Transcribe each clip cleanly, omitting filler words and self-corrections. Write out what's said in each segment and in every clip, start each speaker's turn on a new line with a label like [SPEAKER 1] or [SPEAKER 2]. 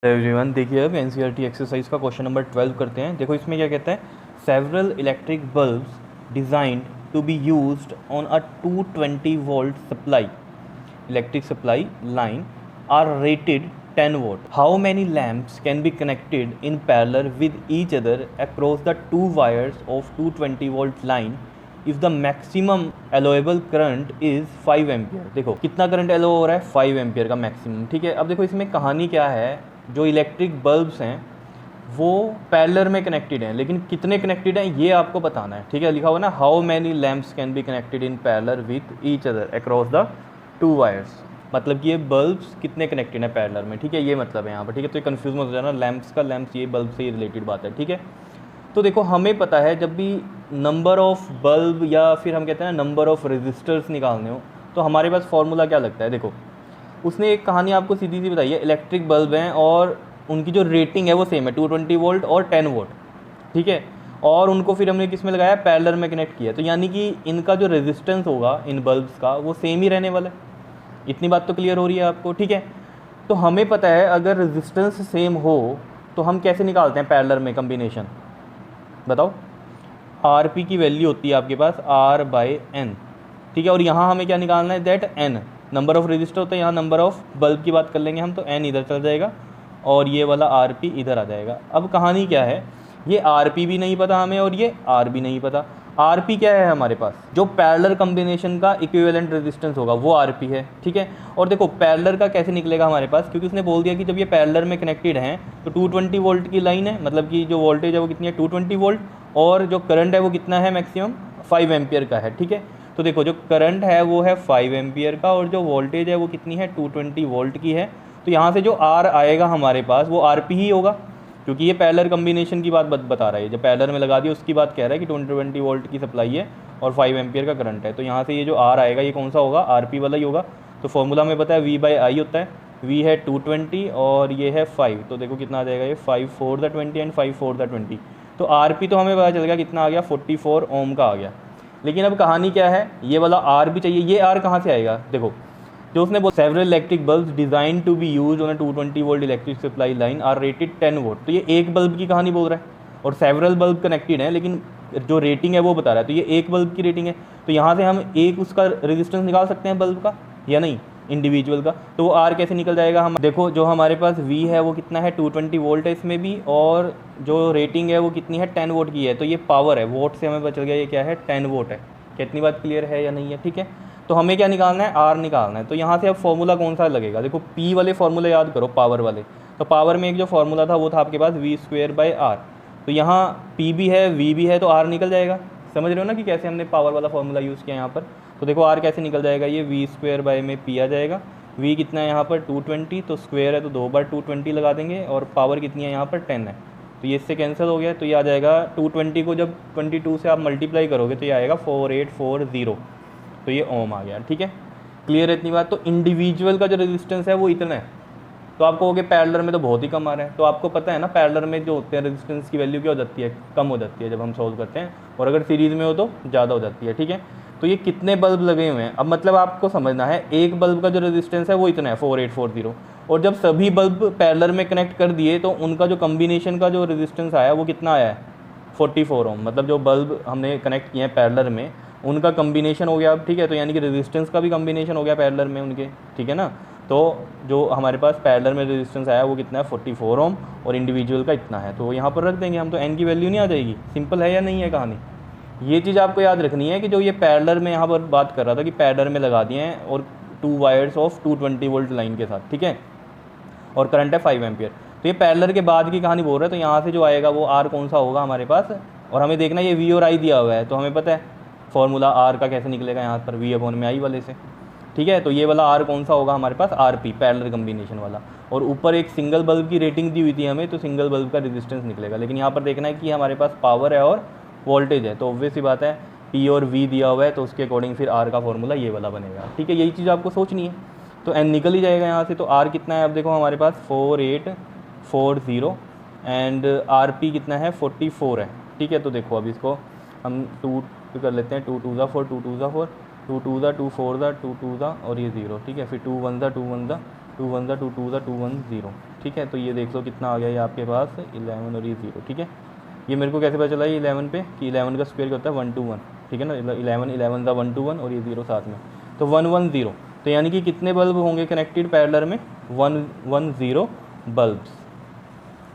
[SPEAKER 1] Everyone, देखिए अब NCERT exercise का क्वेश्चन नंबर 12 करते हैं। देखो इसमें क्या कहता है, several electric bulbs designed to be used on a 220 volt supply electric supply line are rated 10 watt. How many lamps can be connected in parallel with each other across the two wires of 220 volt line if the maximum allowable current is 5 ampere. देखो कितना current yellow हो रहा है, 5 ampere का maximum. ठीक है, अब देखो इसमें कहानी क्या है, जो इलेक्ट्रिक बल्ब्स हैं वो पैरेलल में कनेक्टेड हैं, लेकिन कितने कनेक्टेड हैं ये आपको बताना है। ठीक है, लिखा हुआ ना, how many lamps can be connected in parallel with each other across the two wires. मतलब कि ये बल्ब्स कितने कनेक्टेड हैं पैरेलल में। ठीक है, ये मतलब है यहाँ पर। ठीक है, तो ये कन्फ्यूज मत हो जाना, लैम्प्स का लैम्प्स ये बल्ब से ही रिलेटेड बात है। ठीक है, तो देखो हमें पता है जब भी नंबर ऑफ बल्ब या फिर हम कहते हैं ना नंबर ऑफ रेजिस्टर्स निकालने हो तो हमारे पास फॉर्मूला क्या लगता है। देखो उसने एक कहानी आपको सीधी सी बताई है, इलेक्ट्रिक बल्ब हैं और उनकी जो रेटिंग है वो सेम है 220 वोल्ट और 10 वोल्ट। ठीक है, और उनको फिर हमने किस में लगाया, पैरेलल में कनेक्ट किया, तो यानी कि इनका जो रेजिस्टेंस होगा इन बल्ब्स का वो सेम ही रहने वाला है। इतनी बात तो क्लियर हो रही है आपको। ठीक है, तो हमें पता है अगर रेजिस्टेंस सेम हो तो हम कैसे निकालते हैं पैरेलल में कम्बिनेशन, बताओ। आर पी की वैल्यू होती है आपके पास आर बाई एन। ठीक है, और यहाँ हमें क्या निकालना है, that n number of resistor होता है, यहाँ नंबर ऑफ बल्ब की बात कर लेंगे हम, तो एन इधर चल जाएगा और ये वाला आर पी इधर आ जाएगा। अब कहानी क्या है, ये आर पी भी नहीं पता हमें और ये आर भी नहीं पता। आर पी क्या है हमारे पास, जो पैरेलल कम्बिनेशन का इक्विवेलेंट रेजिस्टेंस होगा वो आर पी है। ठीक है, और देखो पैरेलल का कैसे निकलेगा हमारे पास, क्योंकि उसने बोल दिया कि जब ये पैरेलल में कनेक्टेड हैं तो 220 वोल्ट की लाइन है, मतलब कि जो वोल्टेज है वो कितनी है 220 वोल्ट, और जो करंट है वो कितना है मैक्सिमम 5 एम्पियर का है। ठीक है, तो देखो जो करंट है वो है 5 एम्पियर का और जो वोल्टेज है वो कितनी है 220 वोल्ट की है। तो यहाँ से जो आर आएगा हमारे पास वो आर पी ही होगा, क्योंकि ये पैरेलल कम्बिनेशन की बात बता रहा है, जो पैरेलल में लगा दिया उसकी बात कह रहा है कि 220 वोल्ट की सप्लाई है और 5 एम्पियर का करंट है। तो यहाँ से ये जो आर आएगा ये कौन सा होगा, आर पी वाला ही होगा। तो फॉर्मूला में पता है वी बाई आई होता है, वी है 220 और ये है 5, तो देखो कितना आ जाएगा, ये 5 4 द 20 एंड 5 4 द 20। तो आर पी तो हमें पता चल गया कितना आ गया, 44 ओम का आ गया। लेकिन अब कहानी क्या है, ये वाला आर भी चाहिए। ये आर कहाँ से आएगा, देखो जो उसने बोला several electric bulbs design to be use on a 220 volt electric supply line are rated 10 watt. तो ये एक बल्ब की कहानी बोल रहा है और सेवरल बल्ब कनेक्टेड है, लेकिन जो रेटिंग है वो बता रहा है, तो ये एक बल्ब की रेटिंग है। तो यहाँ से हम एक उसका रेजिस्टेंस निकाल सकते हैं बल्ब का या नहीं, इंडिविजुअल का। तो वो आर कैसे निकल जाएगा, हम देखो जो हमारे पास वी है वो कितना है 220 वोल्ट है इसमें भी, और जो रेटिंग है वो कितनी है 10 वोट की है। तो ये पावर है, वोट से हमें पता चल गया ये क्या है 10 वोट है। कितनी बात क्लियर है या नहीं है। ठीक है, तो हमें क्या निकालना है, आर निकालना है। तो यहाँ से अब फॉर्मूला कौन सा लगेगा, देखो पी वाले फॉर्मूले याद करो, पावर वाले। तो पावर में एक जो फॉर्मूला था वो था आपके पास वी स्क्वेयर बाई आर। तो यहाँ पी भी है वी भी है तो आर निकल जाएगा। समझ रहे हो ना कि कैसे हमने पावर वाला फॉर्मूला यूज़ किया यहाँ पर। तो देखो आर कैसे निकल जाएगा, ये वी स्क्वेयर बाई में पी आ जाएगा। वी कितना है यहाँ पर 220, तो स्क्वेयर है तो 2 बार 220 लगा देंगे, और पावर कितनी है यहाँ पर 10 है, तो ये इससे कैंसिल हो गया। तो ये आ जाएगा 220 को जब 22 से आप मल्टीप्लाई करोगे तो ये आएगा 4840, तो ये ओम आ गया। ठीक है, क्लियर है इतनी बात। तो इंडिविजुअल का जो रेजिस्टेंस है वो इतना है, तो आपको हो गया पैरेलल में तो बहुत ही कम आ रहा है। तो आपको पता है ना पैरेलल में जो होते हैं रेजिस्टेंस की वैल्यू क्या हो जाती है, कम हो जाती है जब हम सोल्व करते हैं, और अगर सीरीज़ में हो तो ज़्यादा हो जाती है। ठीक है, तो ये कितने बल्ब लगे हुए हैं, अब मतलब आपको समझना है एक बल्ब का जो रेजिस्टेंस है वो इतना है 4840, और जब सभी बल्ब पैरेलल में कनेक्ट कर दिए तो उनका जो कम्बिनेशन का जो रेजिस्टेंस आया वो कितना आया है 44 ओम। मतलब जो बल्ब हमने कनेक्ट किए हैं पैरेलल में उनका कम्बिनेशन हो गया अब। ठीक है, तो यानी कि रेजिस्टेंस का भी कम्बिनेशन हो गया पैरेलल में उनके। ठीक है ना, तो जो हमारे पास पैरेलल में रेजिस्टेंस आया वो कितना है 44 ओम, और इंडिविजुअल का इतना है, तो यहाँ पर रख देंगे हम, तो एन की वैल्यू नहीं आ जाएगी। सिंपल है या नहीं है कहानी। ये चीज़ आपको याद रखनी है कि जो ये पैरेलल में यहाँ पर बात कर रहा था कि पैरेलल में लगा दिए हैं और 2 वायर्स ऑफ 220 वोल्ट लाइन के साथ। ठीक है, और करंट है 5 एम्पियर, तो ये पैरेलल के बाद की कहानी बोल रहा है। तो यहाँ से जो आएगा वो आर कौन सा होगा हमारे पास, और हमें देखना ये वी और आई दिया हुआ है, तो हमें पता है फॉर्मूला आर का कैसे निकलेगा यहाँ पर वी अपॉन में आई वाले से। ठीक है, तो ये वाला आर कौन सा होगा हमारे पास, आर पी पैरेलल कम्बिनेशन वाला, और ऊपर एक सिंगल बल्ब की रेटिंग दी हुई थी हमें, तो सिंगल बल्ब का रेजिस्टेंस निकलेगा। लेकिन यहाँ पर देखना है कि हमारे पास पावर है और वोल्टेज है, तो ऑब्वियस सी बात है पी और वी दिया हुआ है, तो उसके अकॉर्डिंग फिर आर का फॉर्मूला ये वाला बनेगा। ठीक है, यही चीज़ आपको सोचनी है। तो एन निकल ही जाएगा यहाँ से। तो आर कितना है, अब देखो हमारे पास 4840 एंड आर पी कितना है 44 है। ठीक है, तो देखो अब इसको हम 2 कर लेते हैं, 2 2 ज़ा 4, 2 2 ज़ा 4, 2 2 ज़ा 2 4 ज़ा 2 2 ज़ा और ये 0। ठीक है, फिर 2 1 ज़ा 2 1 ज़ा 2 1 2 2 2 1 0, ठीक है। तो ये देख लो कितना आ गया ये आपके पास 11 और ये 0, ठीक है। ये मेरे को कैसे पता चला ये 11 पे कि 11 का स्क्वायर क्या होता है 1 2 1, ठीक है ना। 11 11 का 1 2 1 और ये 0 साथ में, तो 1 1 0। तो यानी कि कितने बल्ब होंगे कनेक्टेड पैरेलल में, 1 1 0 बल्ब्स।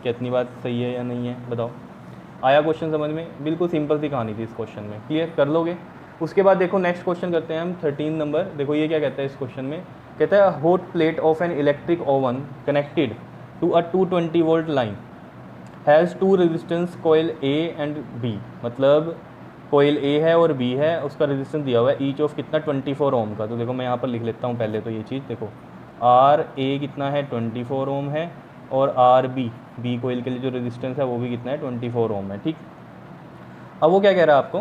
[SPEAKER 1] कितनी बात सही है या नहीं है बताओ। आया क्वेश्चन समझ में? बिल्कुल सिंपल सी कहानी थी इस क्वेश्चन में, क्लियर कर लोगे। उसके बाद देखो नेक्स्ट क्वेश्चन करते हैं हम 13 नंबर। देखो ये क्या कहता है इस क्वेश्चन में, कहता है hot plate of an electric oven connected to a 220 volt line has two resistance coil A and B. मतलब कोयल ए है और बी है, उसका रेजिस्टेंस दिया हुआ है ईच ऑफ कितना 24 ओम का। तो देखो मैं यहाँ पर लिख लेता हूँ पहले तो ये चीज़, देखो आर ए कितना है 24 ओम है, और आर बी कोयल के लिए जो रेजिस्टेंस है वो भी कितना है 24 ओम है, ठीक। अब वो क्या कह रहा है आपको,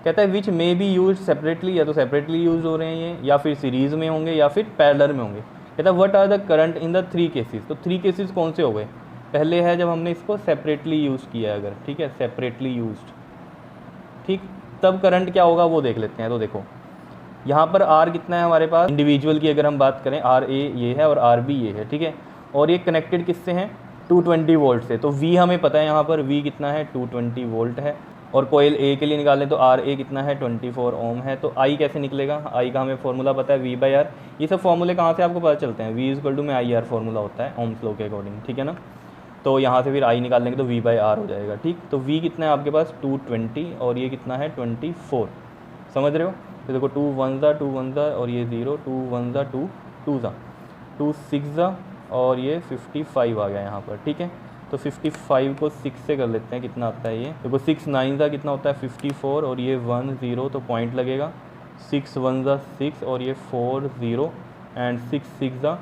[SPEAKER 1] कहता है विच मे बी यूज सेपरेटली, या तो सेपरेटली यूज हो रहे हैं ये, या फिर सीरीज़ में होंगे, या फिर पैरेलल में होंगे। कहता है what are the current in the 3 cases. तो 3 केसेस कौन से हो गए, पहले है जब हमने इसको सेपरेटली यूज़ किया अगर, ठीक है, सेपरेटली यूज्ड, ठीक, तब करंट क्या होगा वो देख लेते हैं। तो देखो यहाँ पर आर कितना है हमारे पास, इंडिविजुअल की अगर हम बात करें आर ए ये है और आर बी ये है, ठीक है। और ये कनेक्टेड किससे हैं 220 वोल्ट से। तो वी हमें पता है यहाँ पर वी कितना है 220 वोल्ट है। और कोयल ए के लिए निकालें तो आर ए कितना है 24 ओम है। तो आई कैसे निकलेगा, आई का हमें फॉर्मूला पता है वी बाई आर। ये सब फॉर्मूले कहाँ से आपको पता चलते हैं, वी इज इक्वल टू में आई आर फॉर्मूला होता है ओम्स लॉ के अकॉर्डिंग, ठीक है ना। तो यहाँ से फिर आई निकाल लेंगे तो वी बाई आर हो जाएगा, ठीक। तो वी कितना है आपके पास 220 और ये कितना है 24, समझ रहे हो। तो देखो 2 1 ज़ा और ये 0, 2 1 ज़ा 2 2 ज़ा 2 6 ज़ा और ये 55 आ गया यहाँ पर, ठीक है। तो 55 को 6 से कर लेते हैं, कितना आता है ये, देखो 6 9 ज़ा कितना होता है 54 और ये 1 0, तो पॉइंट लगेगा 6 1 ज़ा 6 और ये 4 0 एंड 6 6 ज़ा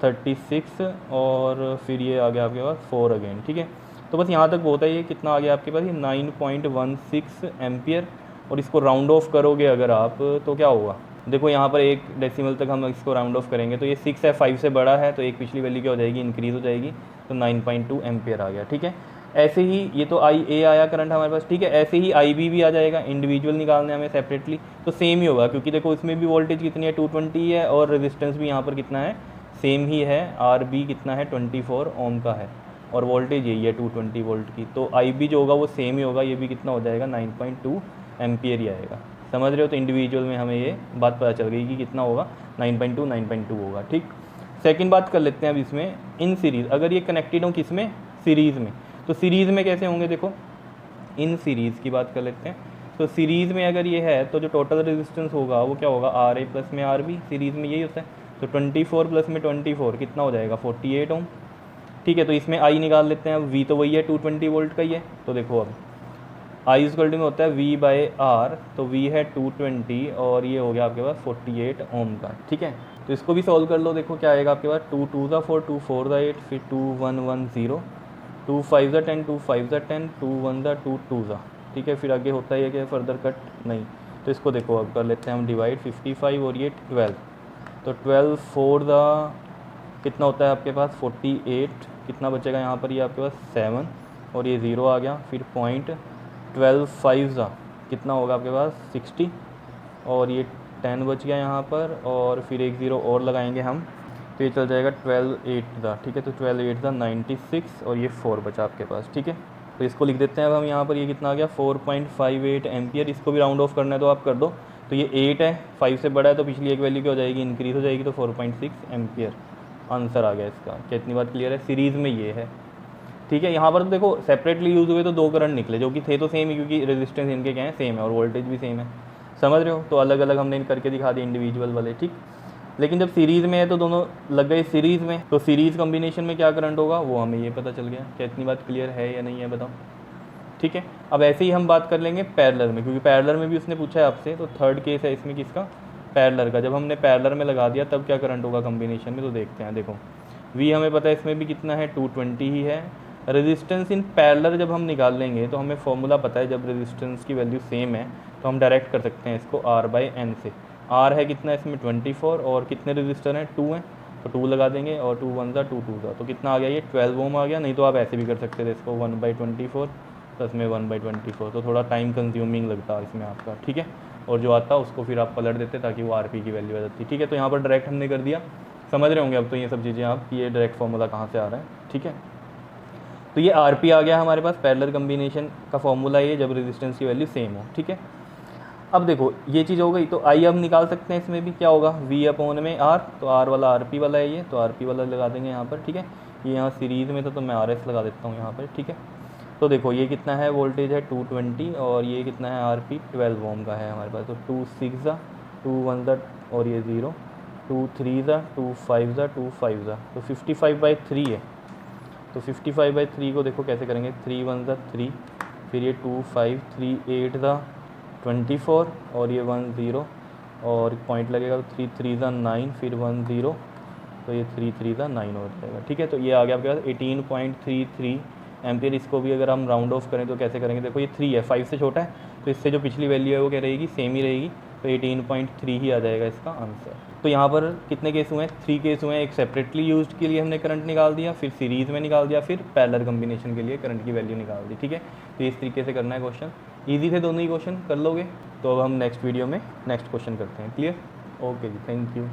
[SPEAKER 1] 36 और फिर ये आ गया आपके पास 4 अगेन, ठीक है। तो बस यहाँ तक होता है, ये कितना आ गया आपके पास ये 9.16 एम्पियर। और इसको राउंड ऑफ करोगे अगर आप तो क्या होगा, देखो यहाँ पर 1 डेसिमल तक हम इसको राउंड ऑफ करेंगे तो ये 6 है 5 से बड़ा है, तो एक पिछली वैल्यू क्या हो जाएगी इंक्रीज़ हो जाएगी, तो 9.2 एम्पियर आ गया, ठीक है। ऐसे ही ये तो आई ए आया करंट हमारे पास, ठीक है। ऐसे ही आई बी भी आ जाएगा, इंडिविजुअल निकालने हमें सेपरेटली तो सेम ही होगा, क्योंकि देखो इसमें भी वोल्टेज कितनी है 220 है और रेजिस्टेंस भी यहाँ पर कितना है सेम ही है, आर बी कितना है 24 ओम का है और वोल्टेज यही है 220 वोल्ट की। तो आई बी जो होगा वो सेम ही होगा, ये भी कितना हो जाएगा 9.2 एम्पियर ही आएगा, समझ रहे हो। तो इंडिविजुअल में हमें ये बात पता चल गई कि कितना होगा 9.2 होगा, ठीक। सेकंड बात कर लेते हैं अब इसमें इन सीरीज़, अगर ये कनेक्टेड हो किस में सीरीज़ में, तो सीरीज़ में कैसे होंगे, देखो इन सीरीज़ की बात कर लेते हैं। तो सीरीज़ में अगर ये है तो जो टोटल रेजिस्टेंस होगा वो क्या होगा आर ए प्लस में आर बी, सीरीज़ में यही होता है। तो 24 प्लस में 24 कितना हो जाएगा 48 ओम, ठीक है। तो इसमें आई निकाल लेते हैं, अब वी तो वही है 220 वोल्ट का ही है। तो देखो अब आई इक्वल टू में होता है वी बाई आर, तो वी है 220 और ये हो गया आपके पास 48 ओम का, ठीक है। तो इसको भी सॉल्व कर लो, देखो क्या आएगा आपके पास 2 2 ज़ा 4 2 4 ज़ा 8 फिर 2 1 1 0 2 5 ज़ा 10 2 5 ज़ा 10 2 1 ज़ा 2 2 ज़ा, ठीक है। फिर आगे होता है कि फर्दर कट नहीं, तो इसको देखो अब कर लेते हैं हम डिवाइड 55 और ये 12, तो 12 4 ज़ा कितना होता है आपके पास 48, कितना बचेगा यहाँ पर ये आपके पास 7 और ये 0 आ गया, फिर पॉइंट 12 5 ज़ा कितना होगा आपके पास 60 और ये 10 बच गया यहाँ पर, और फिर एक 0 और लगाएंगे हम तो ये चल जाएगा 12 8 ज़ा, ठीक है। तो 12 8 ज़ा 96 और ये 4 बचा आपके पास, ठीक है। तो इसको लिख देते हैं अब हम यहाँ पर, ये कितना आ गया 4.58 एम्पियर। इसको भी राउंड ऑफ करना है तो आप कर दो, तो ये 8 है 5 से बड़ा है तो पिछली एक वैल्यू क्या हो जाएगी इंक्रीज़ हो जाएगी, तो 4.6 एम्पियर आंसर आ गया इसका। कितनी बात क्लियर है, सीरीज़ में ये है, ठीक है। यहाँ पर तो देखो सेपरेटली यूज़ हुए तो 2 करंट निकले जो कि थे तो सेम ही, क्योंकि रेजिस्टेंस इनके क्या है सेम है और वोल्टेज भी सेम है, समझ रहे हो। तो अलग अलग हमने करके दिखा दिए इंडिविजुअल वाले, ठीक। लेकिन जब सीरीज़ में है तो दोनों लग गए सीरीज़ में, तो सीरीज़ कॉम्बिनेशन में क्या करंट होगा वो हमें ये पता चल गया। क्या इतनी बात क्लियर है या नहीं है बताओ, ठीक है। अब ऐसे ही हम बात कर लेंगे पैरेलल में, क्योंकि पैरेलल में भी उसने पूछा है आपसे, तो थर्ड केस है इसमें किसका, पैरेलल का। जब हमने पैरेलल में लगा दिया तब क्या करंट होगा कॉम्बिनेशन में, तो देखते हैं। देखो वी हमें पता है इसमें भी कितना है 220 ही है। रेजिस्टेंस इन पैरेलल जब हम निकाल लेंगे तो हमें फॉर्मूला पता है, जब रेजिस्टेंस की वैल्यू सेम है तो हम डायरेक्ट कर सकते हैं इसको R बाई एन से। R है कितना इसमें 24 और कितने रेजिस्टर हैं 2 हैं, तो 2 लगा देंगे और 2 1 ज़ा 2 2 ज़ा, तो कितना आ गया ये 12 ओम आ गया। नहीं तो आप ऐसे भी कर सकते थे इसको 1/24 प्लस में 1/24, तो थोड़ा टाइम कंज्यूमिंग लगता है इसमें आपका, ठीक है। और जो आता उसको फिर आप पलट देते ताकि वो RP की वैल्यू आ जाती, ठीक है। तो यहाँ पर डायरेक्ट हमने कर दिया समझ रहे होंगे अब तो ये सब चीज़ें आप, ये डायरेक्ट फार्मूला कहाँ से आ रहा है, ठीक है। तो ये आर पी आ गया हमारे पास, पैरेलल कम्बिनेशन का फॉर्मूला ये, जब रेजिस्टेंस की वैल्यू सेम हो, ठीक है। अब देखो ये चीज़ हो गई, तो आई अब निकाल सकते हैं, इसमें भी क्या होगा, वी अपॉन में आर, तो आर वाला आर पी वाला है ये, तो आर पी वाला लगा देंगे यहाँ पर, ठीक है। ये यहाँ सीरीज़ में था तो मैं आर एस लगा देता हूँ यहाँ पर, ठीक है। तो देखो ये कितना है, वोल्टेज है 220 और ये कितना है आर पी 12 ओम का है हमारे पास। तो 2 6 ज़ा 2 1 ज़ा और ये 0, 2 3 ज़ा 2 5 ज़ा 2 5 ज़ा, तो 55/3 है। तो 55/3 को देखो कैसे करेंगे, 3 1 ज़ा 3, फिर ये 2 5 3 8 ज़ा 24 और ये 1 0 और पॉइंट लगेगा, तो 3 3 ज़ा 9, फिर 1 0, तो ये 3 3 ज़ा 9 हो जाएगा, ठीक है। तो ये आ गया आपके पास 18.33 एम्पियर। इसको भी अगर हम राउंड ऑफ करें तो कैसे करेंगे, देखो ये 3 है, 5 से छोटा है, तो इससे जो पिछली वैल्यू है वो क्या रहेगी, सेम ही रहेगी, तो 18.3 ही आ जाएगा इसका आंसर। तो यहाँ पर कितने केस हुए हैं, 3 केस हुए हैं। एक सेपरेटली यूज्ड के लिए हमने करंट निकाल दिया, फिर सीरीज़ में निकाल दिया, फिर पैरेलल कम्बिनेशन के लिए करंट की वैल्यू निकाल दी, ठीक है। तो इस तरीके से करना है क्वेश्चन, ईजी थे दोनों ही क्वेश्चन, कर लोगे। तो अब हम नेक्स्ट वीडियो में नेक्स्ट क्वेश्चन करते हैं, क्लियर, ओके जी, थैंक यू।